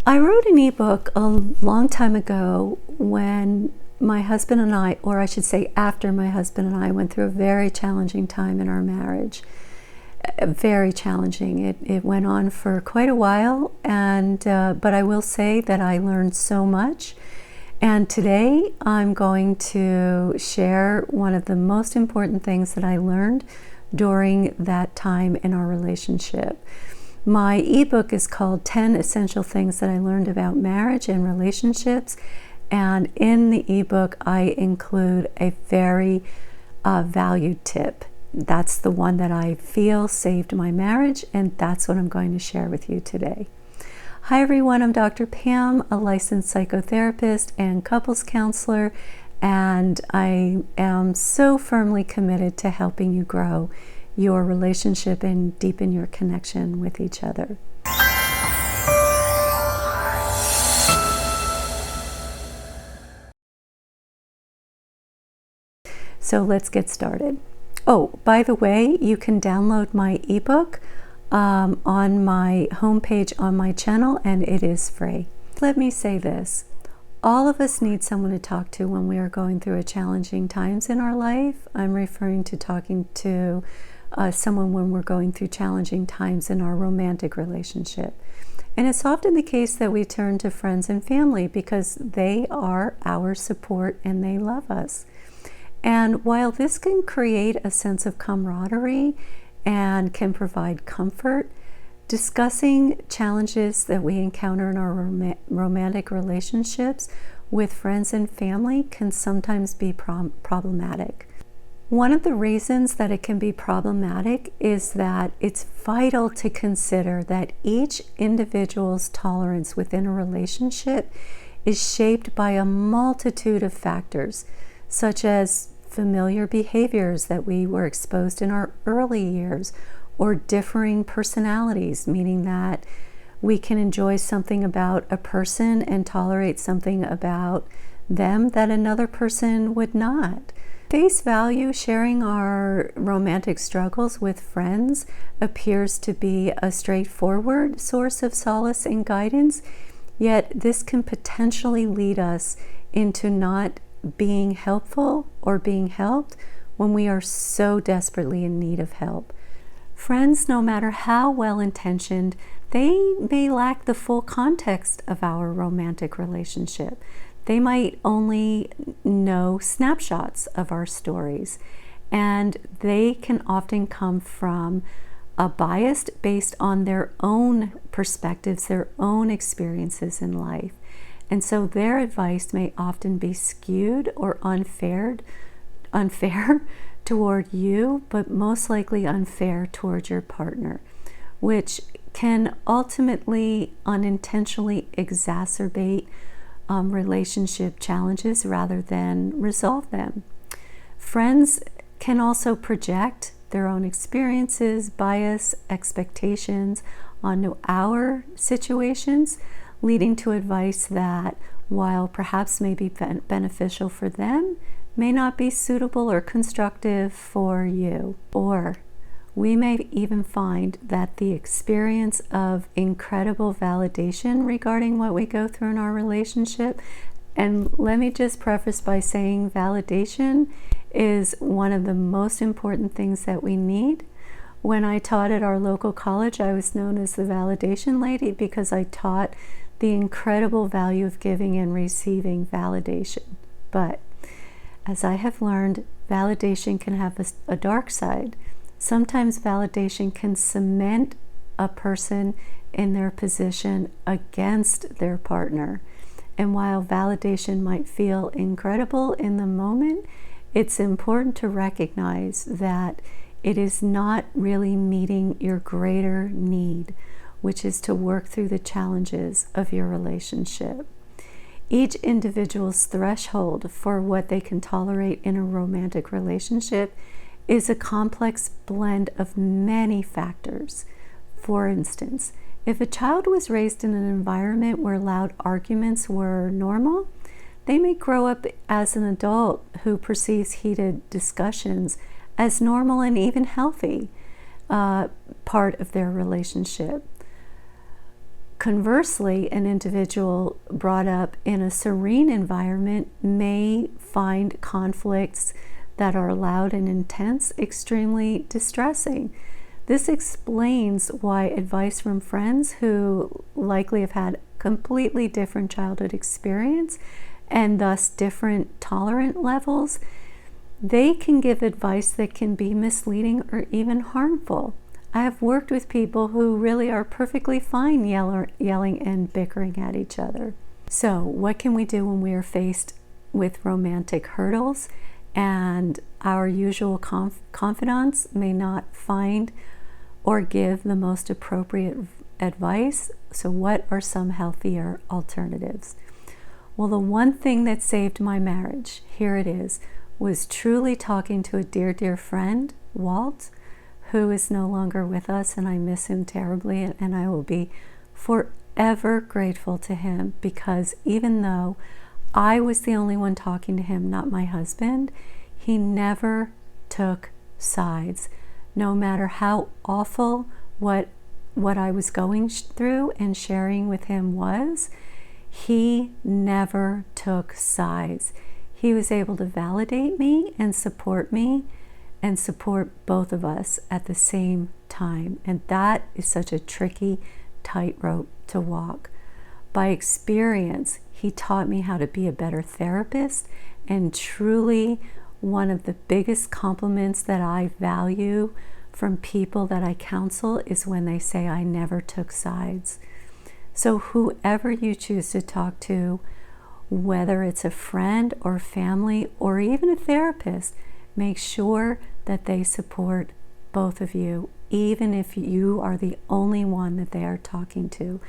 I wrote an ebook a long time ago when my husband and I, or I should say after my husband and I went through a very challenging time in our marriage. Very challenging. It went on for quite a while, and but I will say that I learned so much. And today I'm going to share one of the most important things that I learned during that time in our relationship. My ebook is called 10 Essential Things That I Learned About Marriage and Relationships. And in the ebook, I include a very valued tip. That's the one that I feel saved my marriage, and that's what I'm going to share with you today. Hi everyone, I'm Dr. Pam, a licensed psychotherapist and couples counselor, and I am so firmly committed to helping you grow your relationship and deepen your connection with each other. So let's get started. Oh, by the way, you can download my ebook on my homepage on my channel, and it is free. Let me say this. All of us need someone to talk to when we are going through a challenging times in our life. I'm referring to talking to someone when we're going through challenging times in our romantic relationship. And it's often the case that we turn to friends and family because they are our support and they love us. And while this can create a sense of camaraderie and can provide comfort, discussing challenges that we encounter in our romantic relationships with friends and family can sometimes be problematic. One of the reasons that it can be problematic is that it's vital to consider that each individual's tolerance within a relationship is shaped by a multitude of factors, such as familiar behaviors that we were exposed in our early years, or differing personalities, meaning that we can enjoy something about a person and tolerate something about them that another person would not. Face value, sharing our romantic struggles with friends appears to be a straightforward source of solace and guidance, yet this can potentially lead us into not being helpful or being helped when we are so desperately in need of help. Friends, no matter how well-intentioned, they may lack the full context of our romantic relationship. They might only know snapshots of our stories, and they can often come from a bias based on their own perspectives, their own experiences in life. And so their advice may often be skewed or unfair toward you, but most likely unfair toward your partner, which can ultimately unintentionally exacerbate relationship challenges rather than resolve them. Friends can also project their own experiences, bias, expectations onto our situations, leading to advice that, while perhaps may be beneficial for them, may not be suitable or constructive for you. Or we may even find that the experience of incredible validation regarding what we go through in our relationship, and let me just preface by saying validation is one of the most important things that we need. When I taught at our local college, I was known as the validation lady because I taught the incredible value of giving and receiving validation. But as I have learned, validation can have a dark side. Sometimes validation can cement a person in their position against their partner. And while validation might feel incredible in the moment, it's important to recognize that it is not really meeting your greater need, which is to work through the challenges of your relationship. Each individual's threshold for what they can tolerate in a romantic relationship is a complex blend of many factors. For instance, if a child was raised in an environment where loud arguments were normal, they may grow up as an adult who perceives heated discussions as normal and even healthy part of their relationship. Conversely, an individual brought up in a serene environment may find conflicts that are loud and intense extremely distressing. This explains why advice from friends who likely have had completely different childhood experience and thus different tolerant levels, they can give advice that can be misleading or even harmful. I have worked with people who really are perfectly fine yelling and bickering at each other. So, what can we do when we are faced with romantic hurdles and our usual confidants may not find or give the most appropriate advice? So, what are some healthier alternatives? Well, the one thing that saved my marriage, here it is, was truly talking to a dear, dear friend, Walt, who is no longer with us, and I miss him terribly, and I will be forever grateful to him, because even though I was the only one talking to him, not my husband, he never took sides. No matter how awful what I was going through and sharing with him was, he never took sides. He was able to validate me and support both of us at the same time. And that is such a tricky tightrope to walk. By experience, he taught me how to be a better therapist, and truly one of the biggest compliments that I value from people that I counsel is when they say I never took sides. So whoever you choose to talk to, whether it's a friend or family or even a therapist, make sure that they support both of you, even if you are the only one that they are talking to.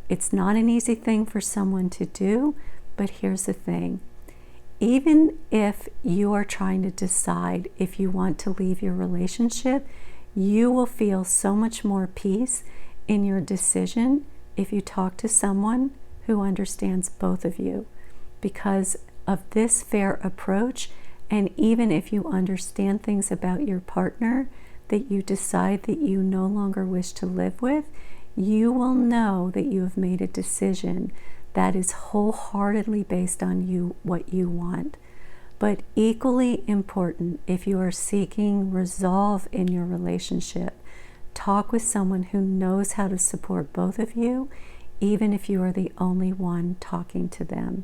It's not an easy thing for someone to do, but here's the thing. Even if you are trying to decide if you want to leave your relationship, you will feel so much more peace in your decision if you talk to someone who understands both of you. Because of this fair approach, and even if you understand things about your partner that you decide that you no longer wish to live with, you will know that you have made a decision that is wholeheartedly based on you, what you want. But equally important, if you are seeking resolve in your relationship, talk with someone who knows how to support both of you, even if you are the only one talking to them.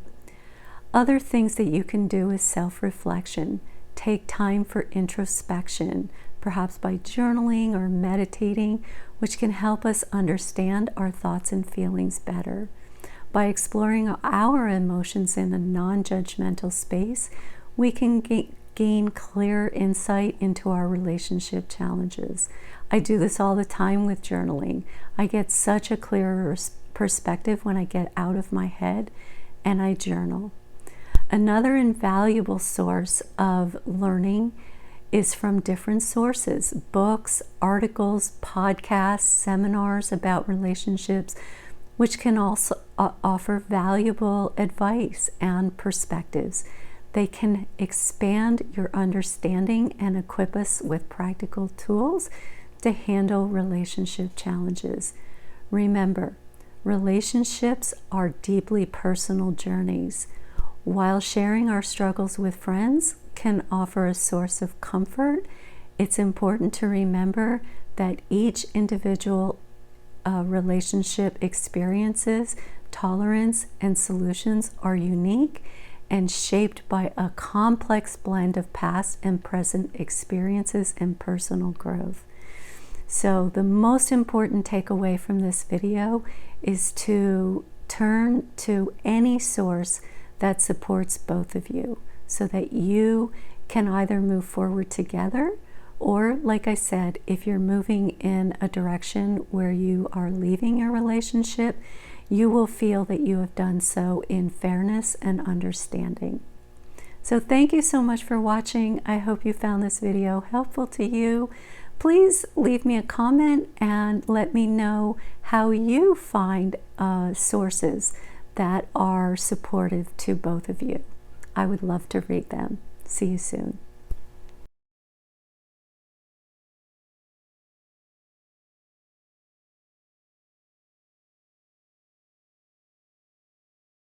Other things that you can do is self-reflection. Take time for introspection, perhaps by journaling or meditating, which can help us understand our thoughts and feelings better. By exploring our emotions in a non-judgmental space, we can gain clear insight into our relationship challenges. I do this all the time with journaling. I get such a clearer perspective when I get out of my head and I journal. Another invaluable source of learning is from different sources: books, articles, podcasts, seminars about relationships, which can also offer valuable advice and perspectives. They can expand your understanding and equip us with practical tools to handle relationship challenges. Remember, relationships are deeply personal journeys. While sharing our struggles with friends can offer a source of comfort, it's important to remember that each individual relationship experiences, tolerance, and solutions are unique and shaped by a complex blend of past and present experiences and personal growth. So the most important takeaway from this video is to turn to any source that supports both of you so that you can either move forward together, or, like I said, if you're moving in a direction where you are leaving your relationship, you will feel that you have done so in fairness and understanding. So thank you so much for watching. I hope you found this video helpful to you. Please leave me a comment and let me know how you find sources that are supportive to both of you. I would love to read them. See you soon.